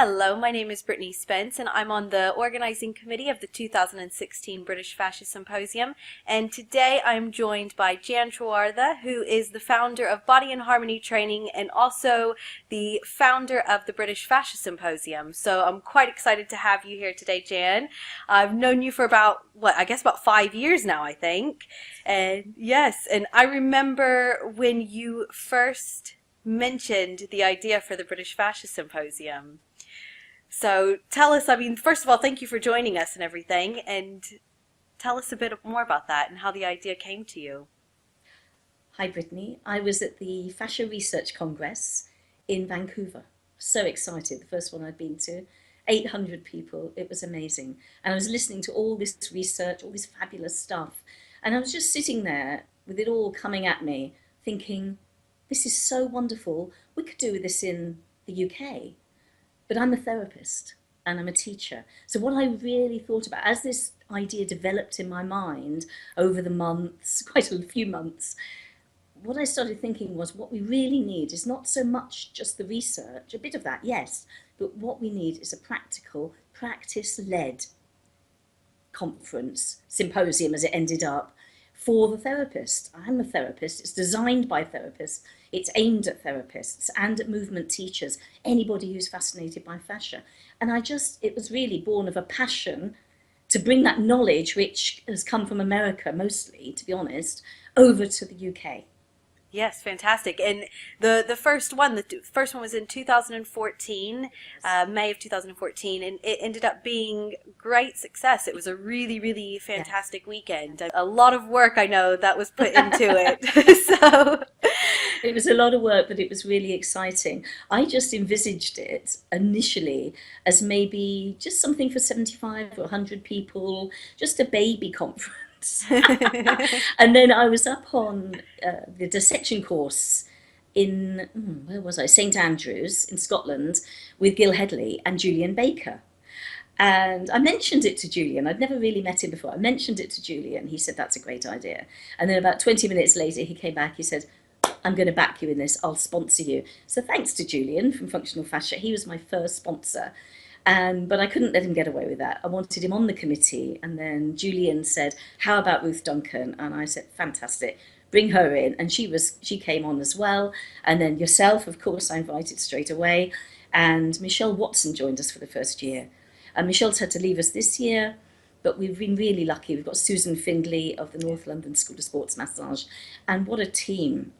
Hello, my name is Brittany Spence and I'm on the organizing committee of the 2016 British Fascist Symposium, and today I'm joined by Jan Trewartha, who is the founder of Body and Harmony Training and also the founder of the British Fascist Symposium. So I'm quite excited to have you here today, Jan. I've known you for about 5 years now, I think. And yes, and I remember when you first mentioned the idea for the British Fascist Symposium. So tell us, first of all, thank you for joining us and everything, and tell us a bit more about that and how the idea came to you. Hi, Brittany. I was at the Fascia Research Congress in Vancouver. So excited. The first one I'd been to. 800 people. It was amazing. And I was listening to all this research, all this fabulous stuff. And I was just sitting there with it all coming at me, thinking, this is so wonderful. We could do this in the UK. But I'm a therapist and I'm a teacher. So what I really thought about, as this idea developed in my mind over the months, quite a few months, what I started thinking was what we really need is not so much just the research, a bit of that, yes, but what we need is a practical, practice-led conference, symposium as it ended up, for the therapist. I'm a therapist. It's designed by therapists. It's aimed at therapists and at movement teachers, anybody who's fascinated by fascia. And it was really born of a passion to bring that knowledge, which has come from America mostly, to be honest, over to the UK. Yes, fantastic. And the first one was in 2014, May of 2014, and it ended up being great success. It was a really, really fantastic weekend. A lot of work, I know, that was put into it. So it was a lot of work, but it was really exciting. I just envisaged it initially as maybe just something for 75 or 100 people, just a baby conference. And then I was up on the dissection course in, where was I? St Andrews in Scotland with Gil Headley and Julian Baker. And I mentioned it to Julian. I'd never really met him before. I mentioned it to Julian. He said, that's a great idea. And then about 20 minutes later, he came back. He said, I'm going to back you in this. I'll sponsor you. So thanks to Julian from Functional Fascia. He was my first sponsor. But I couldn't let him get away with that. I wanted him on the committee. And then Julian said, how about Ruth Duncan? And I said, fantastic, bring her in. And she came on as well. And then yourself, of course, I invited straight away. And Michelle Watson joined us for the first year. And Michelle's had to leave us this year, but we've been really lucky. We've got Susan Findlay of the North London School of Sports Massage. And what a team.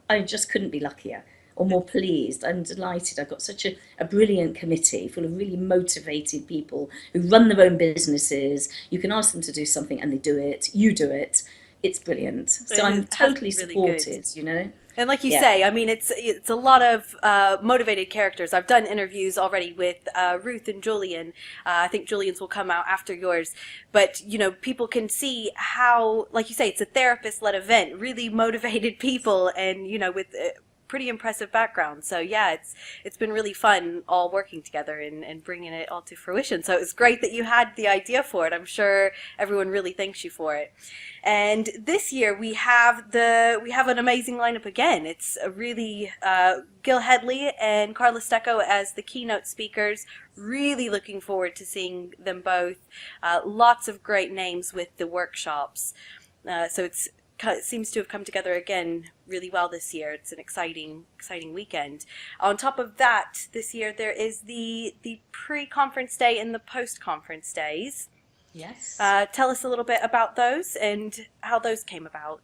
I just couldn't be luckier or more pleased. I'm delighted. I've got such a brilliant committee full of really motivated people who run their own businesses. You can ask them to do something and they do it. You do it. It's brilliant. So I'm totally supported, you know. And like you say, it's a lot of motivated characters. I've done interviews already with Ruth and Julian. I think Julian's will come out after yours. But, people can see how, like you say, it's a therapist-led event, really motivated people and, with pretty impressive background. So yeah, it's been really fun all working together and bringing it all to fruition. So it's great that you had the idea for it. I'm sure everyone really thanks you for it. And this year we have an amazing lineup again. It's a really Gil Headley and Carla Stecco as the keynote speakers. Really looking forward to seeing them both. Lots of great names with the workshops. So it seems to have come together again really well this year. It's an exciting weekend. On top of that, this year there is the pre-conference day and the post-conference days. Yes. Tell us a little bit about those and how those came about.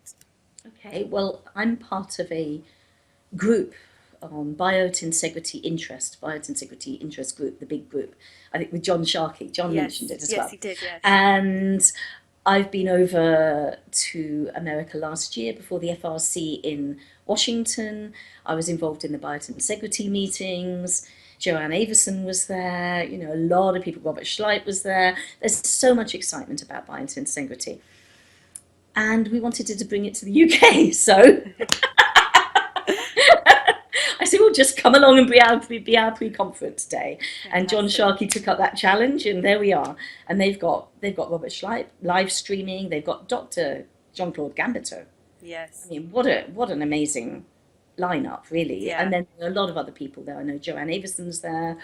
Okay, well, I'm part of a group on biotensegrity interest group, the big group, I think with John Sharkey. John mentioned it as well. Yes, he did, yes. And I've been over to America last year before the FRC in Washington. I was involved in the biotensegrity meetings. Joanne Avison was there, a lot of people. Robert Schleip was there. There's so much excitement about biotensegrity. And we wanted to bring it to the UK, so I said, well, just come along and be our pre-conference day. Fantastic. And John Sharkey took up that challenge, and there we are. And they've got Robert Schleip live streaming. They've got Dr. Jean-Claude Gambito. Yes. What an amazing lineup, really. Yeah. And then there are a lot of other people there. I know Joanne Averson's there,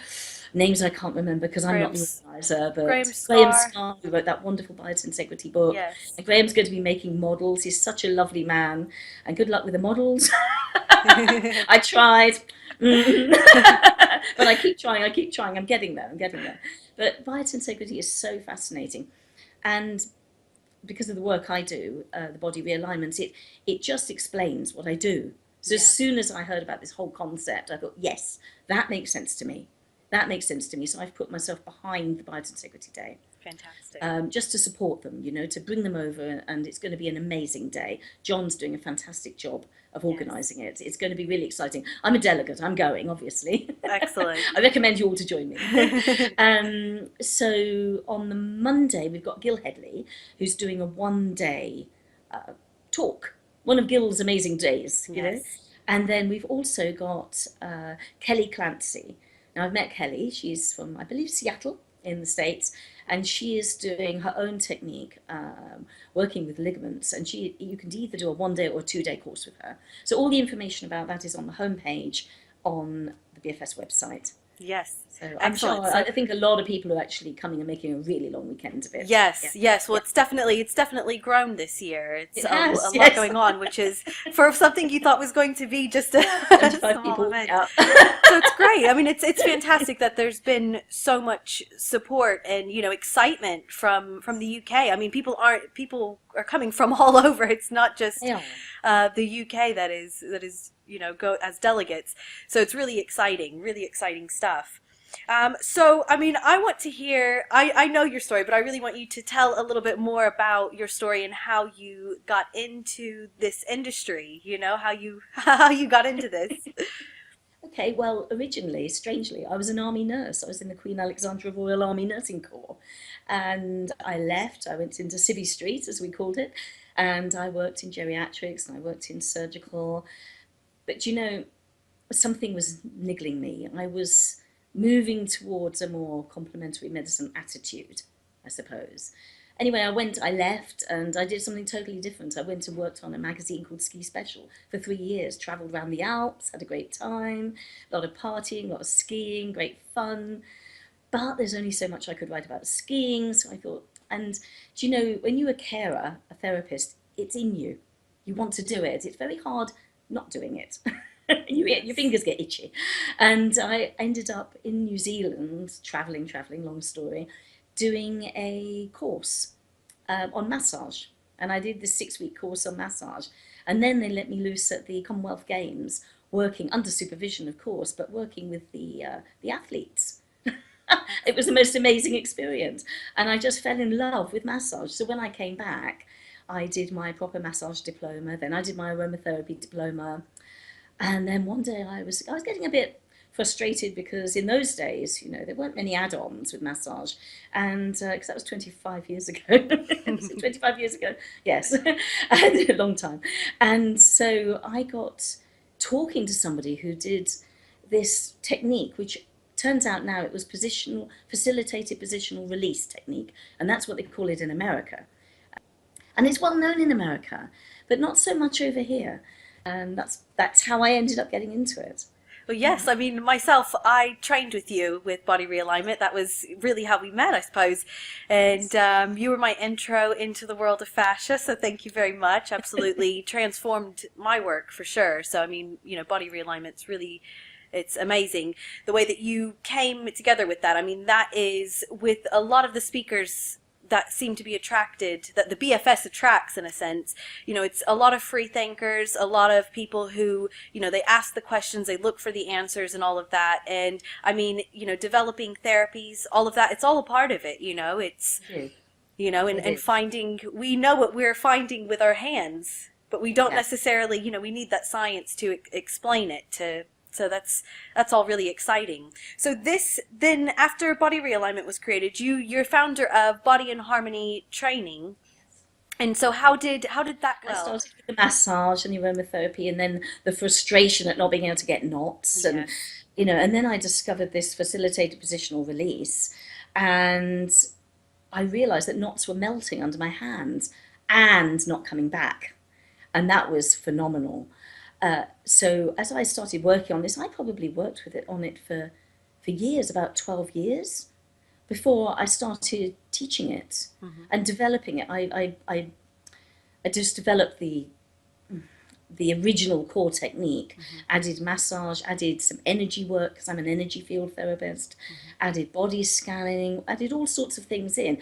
names I can't remember because I'm not the Graham's organizer, Graham but Graham Scar. Scarr, who wrote that wonderful Biointegrity book. Yes. And Graham's going to be making models. He's such a lovely man. And good luck with the models. I tried. Mm. But I keep trying. I'm getting there. I'm getting there. But biointegrity is so fascinating. And because of the work I do, the body realignments, it just explains what I do. So as Yeah. soon as I heard about this whole concept, I thought, yes, that makes sense to me. That makes sense to me. So I've put myself behind the Biointegrity Day, Fantastic. just to support them, to bring them over, and it's going to be an amazing day. John's doing a fantastic job of Yes. organising it. It's going to be really exciting. I'm a delegate. I'm going, obviously. Excellent. I recommend you all to join me. So on the Monday, we've got Gil Headley, who's doing a one-day talk, one of Gil's amazing days, Yes. And then we've also got Kelly Clancy. Now, I've met Kelly. She's from, I believe, Seattle in the States, and she is doing her own technique, working with ligaments. And you can either do a 1-day or a 2-day course with her. So all the information about that is on the homepage on the BFS website. Yes. So I'm Excellent. sure, So- I think a lot of people are actually coming and making a really long weekend of it. Yes, Yeah. yes. Well, it's definitely grown this year. It's It a has, lot yes. going on, which is for something you thought was going to be just a 75 small people. event. Yeah. So it's great. I mean, it's fantastic that there's been so much support and excitement from the UK. I mean, people are coming from all over. It's not just They are. the UK that is go as delegates. So it's really exciting stuff. So, I mean, I want to hear, I know your story, but I really want you to tell a little bit more about your story and how you got into this industry, how you got into this. Okay, well, originally, strangely, I was an army nurse. I was in the Queen Alexandra Royal Army Nursing Corps. And I left, I went into Civvy Street, as we called it, and I worked in geriatrics and I worked in surgical. But something was niggling me. I was moving towards a more complementary medicine attitude, I suppose. Anyway, I left, and I did something totally different. I went and worked on a magazine called Ski Special for 3 years, travelled around the Alps, had a great time, a lot of partying, a lot of skiing, great fun. But there's only so much I could write about skiing, so I thought, and when you're a carer, a therapist, it's in you. You want to do it. It's very hard not doing it. Your fingers get itchy. And I ended up in New Zealand, travelling, long story, doing a course on massage. And I did this 6-week course on massage. And then they let me loose at the Commonwealth Games, working under supervision, of course, but working with the athletes. It was the most amazing experience. And I just fell in love with massage. So when I came back, I did my proper massage diploma, then I did my aromatherapy diploma. And then one day I was getting a bit frustrated because in those days, there weren't many add-ons with massage, and because that was 25 years ago. 25 years ago, yes, a long time. And so I got talking to somebody who did this technique, which turns out now it was facilitated positional release technique, and that's what they call it in America. And it's well known in America, but not so much over here. And that's how I ended up getting into it. Well, yes, I mean, myself, I trained with you with Body Realignment. That was really how we met, I suppose. And you were my intro into the world of fascia, so thank you very much. Absolutely transformed my work for sure. So, I mean, Body Realignment's really, it's amazing. The way that you came together with that, I mean, that is with a lot of the speakers that seem to be attracted, that the BFS attracts in a sense. It's a lot of free thinkers, a lot of people who, they ask the questions, they look for the answers and all of that. And I mean, developing therapies, all of that, it's all a part of it, it's, and finding, we know what we're finding with our hands, but we don't necessarily, we need that science to explain it so that's all really exciting. So this, then after Body Realignment was created, you're founder of Body and Harmony Training. And so how did that go? I started with the massage and the aromatherapy, and then the frustration at not being able to get knots, and and then I discovered this facilitated positional release, and I realized that knots were melting under my hands and not coming back, and that was phenomenal. So as I started working on this, I probably worked with it on it for years, about 12 years, before I started teaching it Hmm. and developing it. I just developed the original core technique, Hmm. added massage, added some energy work because I'm an energy field therapist, added body scanning, added all sorts of things in.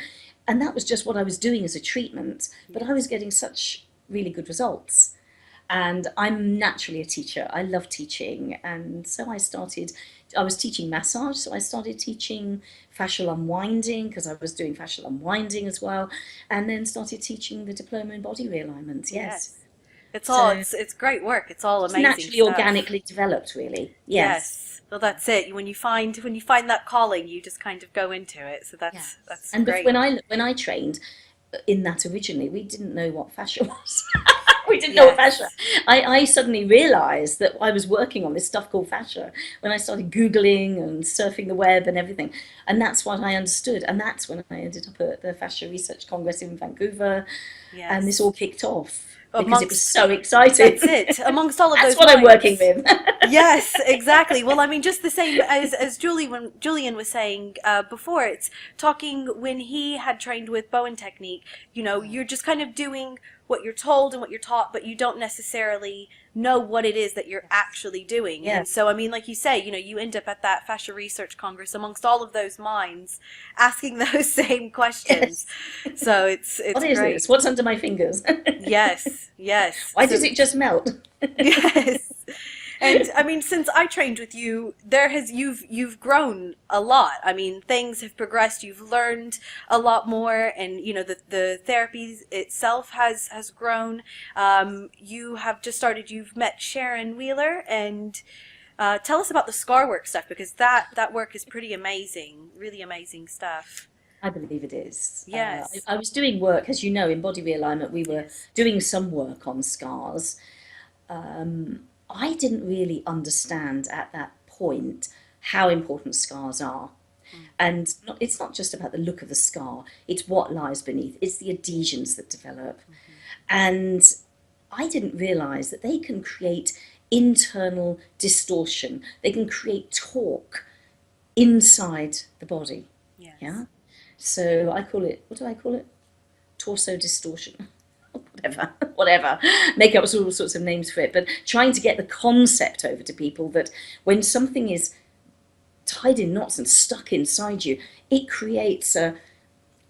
And that was just what I was doing as a treatment, but I was Yes. getting such really good results. And I'm naturally a teacher. I love teaching. And so I was teaching massage, so I started teaching fascial unwinding because I was doing fascial unwinding as well, and then started teaching the diploma in body realignment. Yes. Yes. It's all So it's great work. It's all just amazing naturally, stuff. organically developed, really. Yes. Yes. Well, that's it. When you find that calling, you just kind of go into it. So Yes. that's And great. when I trained in that originally, we didn't know what fascia was. We didn't know what fascia. Yes. I suddenly realised that I was working on this stuff called fascia when I started googling and surfing the web and everything, and that's what I understood. And that's when I ended up at the Fascia Research Congress in Vancouver, and this Yes. all kicked off because it was Amongst so exciting. That's it. Amongst all of That's those what I'm working minds. with. Yes, exactly. Well, I mean, just the same as Julian was saying before. It's talking when he had trained with Bowen technique. You're just kind of doing what you're told and what you're taught, but you don't necessarily know what it is that you're actually doing. And Yes. so, I mean, like you say, you end up at that Fascia Research Congress amongst all of those minds, asking those same questions. Yes. So it's What is great. this? What's under my fingers? Yes, yes. Why does So it just melt? yes. And I mean, since I trained with you, you've grown a lot. I mean, things have progressed. You've learned a lot more, and the therapy itself has grown. You have just started. You've met Sharon Wheeler, and tell us about the scar work stuff because that work is pretty amazing. Really amazing stuff. I believe it is. Yes. I was doing work, as you know, in body realignment. We were Yes. doing some work on scars. I didn't really understand at that point how important scars are. Mm. And it's not just about the look of the scar, it's what lies beneath, it's the adhesions that develop. Hmm. And I didn't realize that they can create internal distortion, they can create torque inside the body. Yes. Yeah. So I call it, what do I call it? Torso distortion. Whatever, whatever. Make up all sorts of names for it, but trying to get the concept over to people that when something is tied in knots and stuck inside you, it creates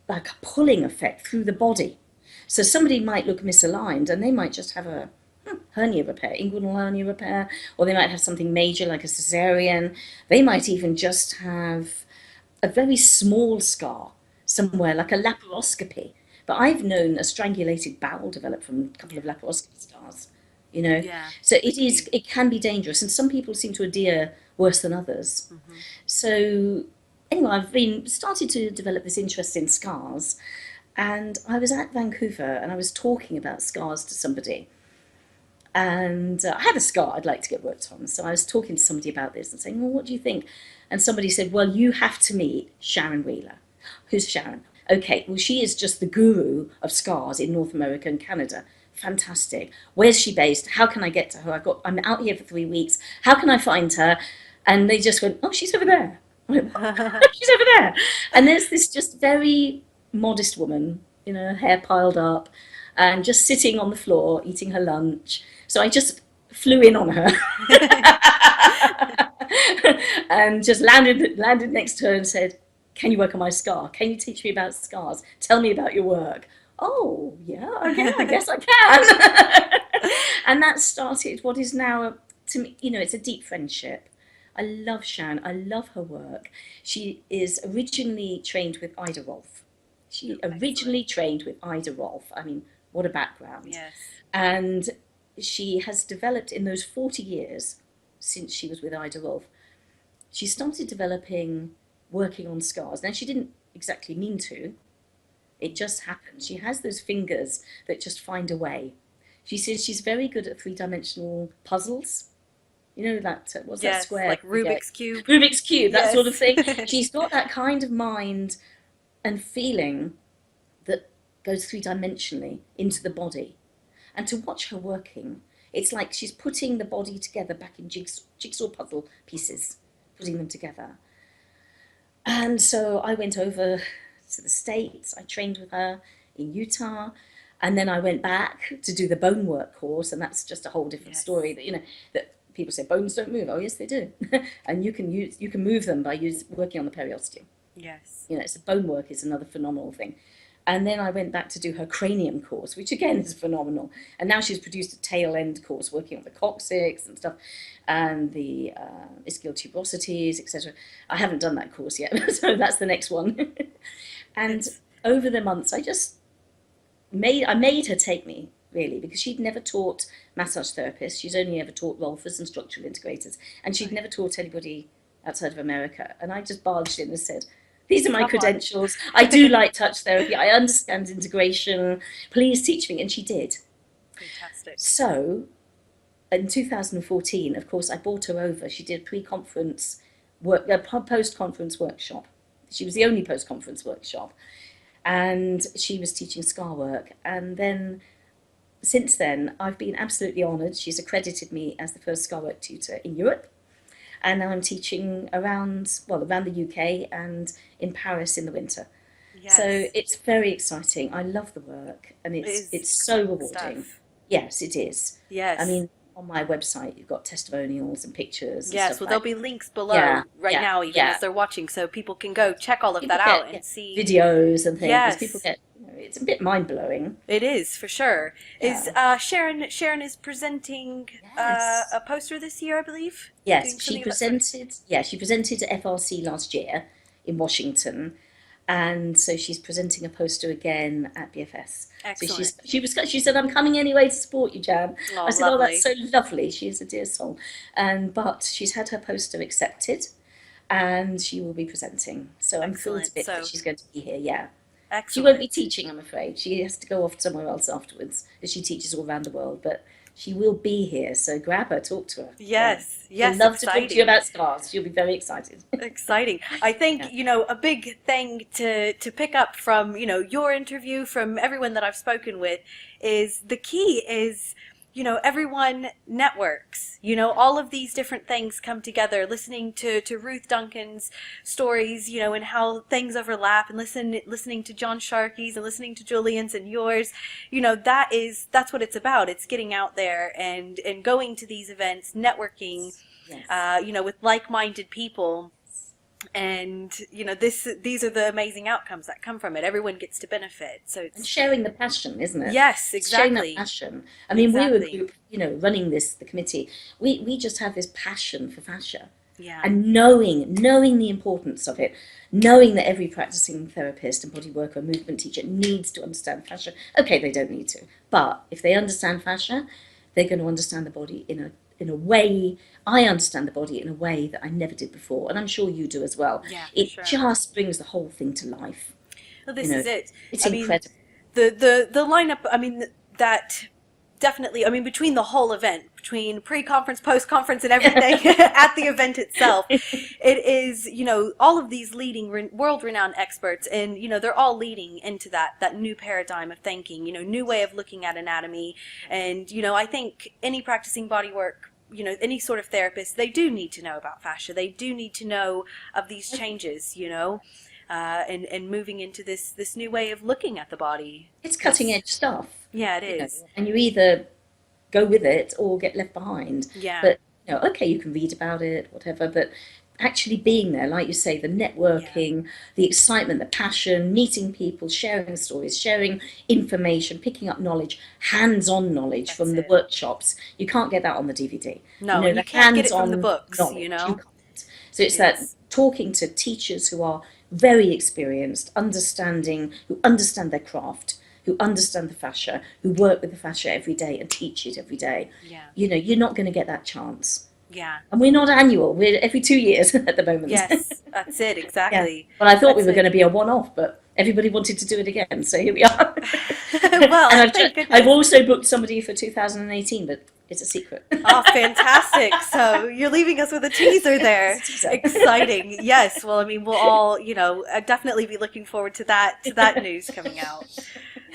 like a pulling effect through the body. So somebody might look misaligned and they might just have a hernia repair, inguinal hernia repair, or they might have something major like a cesarean. They might even just have a very small scar somewhere, like a laparoscopy. But I've known a strangulated bowel develop from a couple Yeah. of laparoscopy scars, you know. Yeah. So it can be dangerous, and some people seem to adhere worse than others. Hmm. So anyway, I've been started to develop this interest in scars, and I was at Vancouver and I was talking about scars to somebody, and I had a scar I'd like to get worked on. So I was talking to somebody about this and saying, well, what do you think? And somebody said, well, you have to meet Sharon Wheeler. Who's Sharon? Okay, well, she is just the guru of scars in North America and Canada. Fantastic. Where's she based? How can I get to her? I'm out here for 3 weeks. How can I find her? And they just went, oh, she's over there. I went, what? She's over there. And there's this just very modest woman, hair piled up, and just sitting on the floor eating her lunch. So I just flew in on her and just landed next to her and said, can you work on my scar? Can you teach me about scars? Tell me about your work. Oh, yeah, okay, I guess I can. And that started what is now, to me, it's a deep friendship. I love Sharon. I love her work. She is originally trained with Ida Rolf. She Excellent. originally trained with Ida Rolf. I mean, what a background. Yes. And she has developed in those 40 years since she was with Ida Rolf, she started developing working on scars. Now, she didn't exactly mean to, it just happened. She has those fingers that just find a way. She says she's very good at three-dimensional puzzles. You know that, what's that Yes, square like you get? Rubik's Cube. Rubik's Cube, that sort of Yes. thing. She's got that kind of mind and feeling that goes three-dimensionally into the body. And to watch her working, It's like she's putting the body together back in jigsaw puzzle pieces, putting them together. And so I went over to the States. I trained with her in Utah. And then I went back to do the bone work course. And that's just a whole different story that, that people say bones don't move. Oh, yes, they do. And you can move them by working on the periosteum. Yes. So bone work is another phenomenal thing. And then I went back to do her cranium course, which again is phenomenal. And now she's produced a tail end course working on the coccyx and stuff, and the ischial tuberosities, etc. I haven't done that course yet, so that's the next one. And over the months, I made her take me, really, because she'd never taught massage therapists. She's only ever taught Rolfers and structural integrators, and she'd never taught anybody outside of America. And I just barged in and said, these are my credentials. I do like touch therapy. I understand integration. Please teach me. And she did. Fantastic. So in 2014, of course, I brought her over. She did post-conference workshop. She was the only post-conference workshop. And she was teaching scar work. And then since then, I've been absolutely honoured. She's accredited me as the first scar work tutor in Europe. And now I'm teaching around the UK and in Paris in the winter. Yes. So it's very exciting. I love the work, and it's so rewarding. Stuff. Yes, it is. Yes. I mean, on my website, you've got testimonials and pictures. And yes, stuff well, like there'll be links below now, even as they're watching, so people can go check all of that out and see videos and things. Yes. People get, it's a bit mind blowing. It is, for sure. Yeah. Is Sharon is presenting a poster this year, I believe? Yes, she presented at FRC last year in Washington, and so she's presenting a poster again at BFS. Excellent. So she said, I'm coming anyway to support you, Jan. Oh, I said, lovely. oh, that's so lovely. She is a dear soul. But she's had her poster accepted, and she will be presenting. So I'm thrilled a bit that she's going to be here, yeah. Excellent. She won't be teaching, I'm afraid. She has to go off somewhere else afterwards, as she teaches all around the world. But she will be here, so grab her, talk to her. Yes, I'd love to talk to you about scars. She'll be very excited. Exciting. I think, a big thing to pick up from, your interview, from everyone that I've spoken with, is the key is, everyone networks. All of these different things come together. Listening to Ruth Duncan's stories, and how things overlap, and listening to John Sharkey's and listening to Julian's and yours, that's what it's about. It's getting out there and going to these events, networking, Yes. with like-minded people. And these are the amazing outcomes that come from it. Everyone gets to benefit. So it's sharing the passion, isn't it? Yes, exactly. Sharing that passion. I mean, we were a group, running the committee. We just have this passion for fascia. Yeah. And knowing the importance of it, knowing that every practicing therapist and body worker, movement teacher needs to understand fascia. Okay, they don't need to, but if they understand fascia, they're going to understand the body in a way. I understand the body in a way that I never did before, and I'm sure you do as well. Yeah, it sure. just brings the whole thing to life. Well, this is it. It's incredible. The lineup. I mean, that definitely. I mean, between the whole event, between pre-conference, post-conference, and everything at the event itself, it is all of these leading world-renowned experts, and they're all leading into that new paradigm of thinking. New way of looking at anatomy, and I think any practicing bodywork, any sort of therapist, they do need to know about fascia. They do need to know of these changes, and moving into this new way of looking at the body. It's cutting edge stuff. Yeah, it is. And you either go with it or get left behind. Yeah. But okay, you can read about it, whatever, but actually being there, like you say, the networking, the excitement, the passion, meeting people, sharing stories, sharing information, picking up knowledge, hands-on knowledge from the workshops. You can't get that on the DVD. No, you can't get it from the books, You can't. So it's that talking to teachers who are very experienced, who understand their craft, who understand the fascia, who work with the fascia every day and teach it every day. Yeah. You're not going to get that chance. Yeah. And we're not annual. We're every 2 years at the moment. Yes, that's it, exactly. Well, I thought we were going to be a one-off, but everybody wanted to do it again, so here we are. Well, and I've also booked somebody for 2018, but it's a secret. Oh, fantastic. So you're leaving us with a teaser there. Exciting. Yes. Well, I mean, we'll all, definitely be looking forward to that news coming out.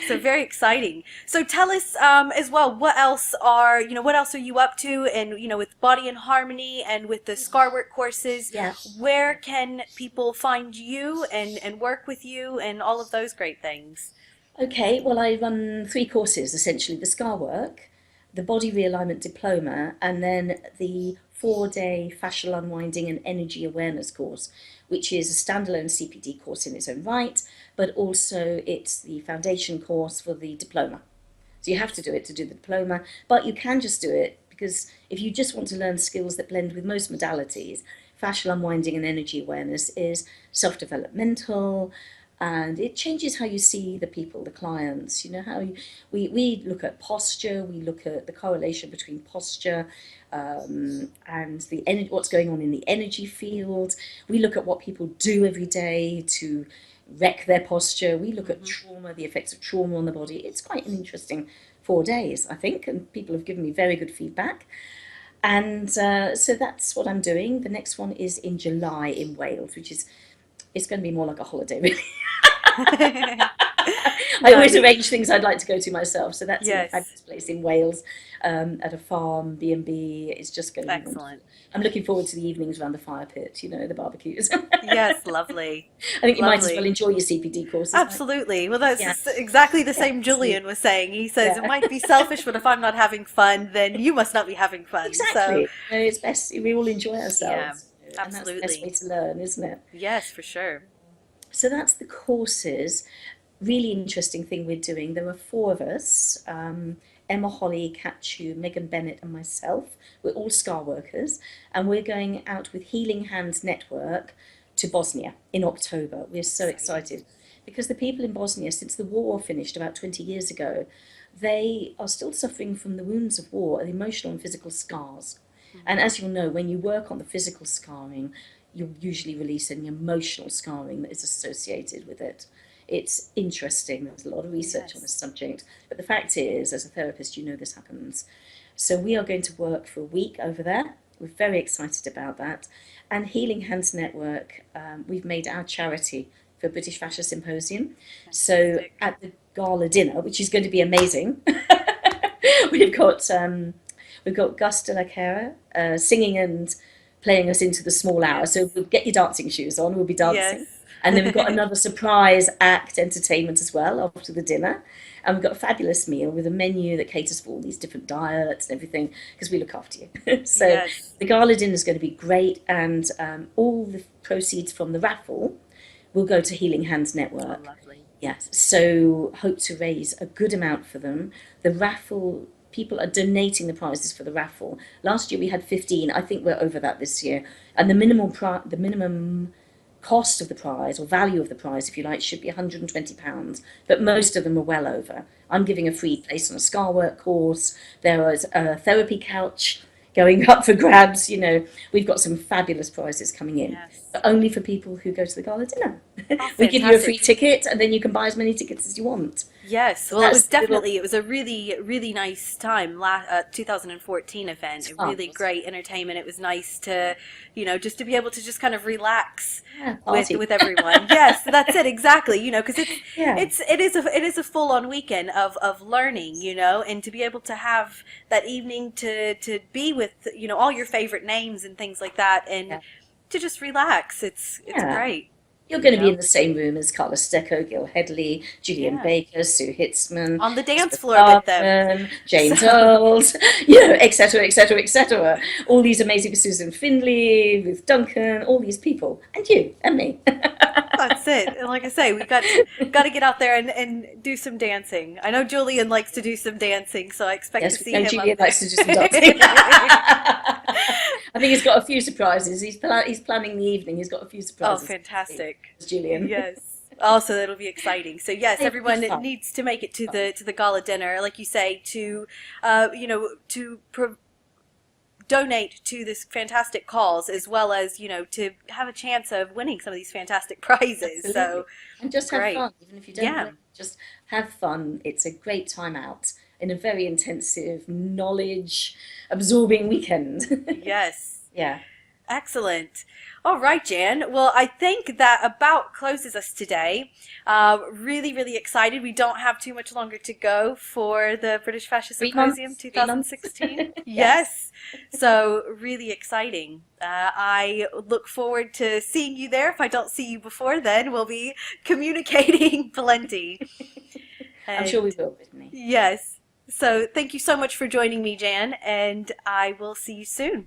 So very exciting. So tell us as well, what else are you up to? And, with Body and Harmony and with the scar work courses, Yeah. where can people find you and work with you and all of those great things? Okay, well, I run three courses essentially: the scar work, the body realignment diploma, and then the 4-day fascial unwinding and energy awareness course, which is a standalone CPD course in its own right, but also it's the foundation course for the diploma. So you have to do it to do the diploma, but you can just do it because if you just want to learn skills that blend with most modalities, fascial unwinding and energy awareness is self-developmental, and it changes how you see the people, the clients. We look at posture, we look at the correlation between posture and what's going on in the energy field. We look at what people do every day to wreck their posture. We look at trauma, the effects of trauma on the body. It's quite an interesting 4 days, I think, and people have given me very good feedback. And so that's what I'm doing. The next one is in July in Wales, which is it's going to be more like a holiday, really. I always Nice. arrange things I'd like to go to myself. So that's in a Yes. fabulous place in Wales, at a farm, B&B. It's just going to be wonderful. Excellent. I'm looking forward to the evenings around the fire pit, the barbecues. Yes, lovely. I think you might as well Lovely. enjoy your CPD courses, right? Absolutely. Well, that's Yeah, exactly the yeah, same absolutely. Julian was saying. He says it Yeah, might be selfish, but if I'm not having fun, then you must not be having fun. So, exactly. It's best we all enjoy yeah, ourselves, and that's the best way absolutely. to learn, isn't it? Yes, for sure. So that's the courses. Really interesting thing we're doing. There are four of us: Emma, Holly, Katchu, Megan Bennett, and myself. We're all scar workers, and we're going out with Healing Hands Network to Bosnia in October. We're so Exciting. excited because the people in Bosnia, since the war finished about 20 years ago, they are still suffering from the wounds of war and emotional and physical scars. And Hmm. as you'll know, when you work on the physical scarring, you'll usually release any emotional scarring that is associated with it. It's interesting. There's a lot of research on this Yes. subject. But the fact is, as a therapist, you know this happens. So we are going to work for a week over there. We're very excited about that. And Healing Hands Network, we've made our charity for British Fascia Symposium. So Fantastic. at the gala dinner, which is going to be amazing, we've got Gus de la Cara singing and playing us into the small hour. So Yes. we'll get your dancing shoes on, we'll be dancing. Yes. And then we've got another surprise act entertainment as well after the dinner. And we've got a fabulous meal with a menu that caters for all these different diets and everything because we look after you. So Yes. the gala dinner is going to be great, and all the proceeds from the raffle will go to Healing Hands Oh, Network. lovely. Yes, so hope to raise a good amount for them. The raffle, people are donating the prizes for the raffle. Last year we had 15. I think we're over that this year. And the minimum cost of the prize, or value of the prize, if you like, should be £120, but most of them are well over. I'm giving a free place on a scar work course. There is a therapy couch going up for grabs. We've got some fabulous prizes coming in, Yes. but only for people who go to the gala dinner. Oh, We give you a free fantastic. ticket, and then you can buy as many tickets as you want. Yes, So well, that's the little it was a really, really nice time. 2014 event, it's a fun, really wasn't great entertainment. It was nice to, just to be able to just kind of relax it? Yeah, party. with everyone. Yes, that's it exactly. Because Yeah, it is a full on weekend of learning. And to be able to have that evening to be with all your favorite names and things like that, and yeah, to just relax. It's yeah. great. You're You going to be in know, the same room as Carla Stecco, Gil Headley, Julian yeah, Baker, Sue Hitzman, on the dance Elizabeth floor with them. Garman, James So. Earls, etc., etc., etc. All these amazing Susan Findlay, Ruth Duncan, all these people, and you and me. That's it. And like I say, we got to get out there and do some dancing. I know Julian likes to do some dancing, so I expect to Yes, we see know him up Julian there. likes to do some dancing. I think he's got a few surprises. He's planning the evening. He's got a few Oh, surprises. fantastic. Julian. Yes. Also, that'll be exciting. So yes, It'll be everyone fun. needs to make it Fun. to the gala dinner, like you say, to donate to this fantastic cause, as well as to have a chance of winning some of these fantastic prizes. Absolutely. So And just have great. fun, even if you don't Yeah. win. Just have fun. It's a great time out in a very intensive, knowledge absorbing weekend. Yes. Yeah. Excellent. All right, Jan. Well, I think that about closes us today. Really, really excited. We don't have too much longer to go for the British Fascist Symposium 2016. Yes. Yes. So, really exciting. I look forward to seeing you there. If I don't see you before then, we'll be communicating plenty. I'm sure we And will, Brittany. yes. So, thank you so much for joining me, Jan, and I will see you soon.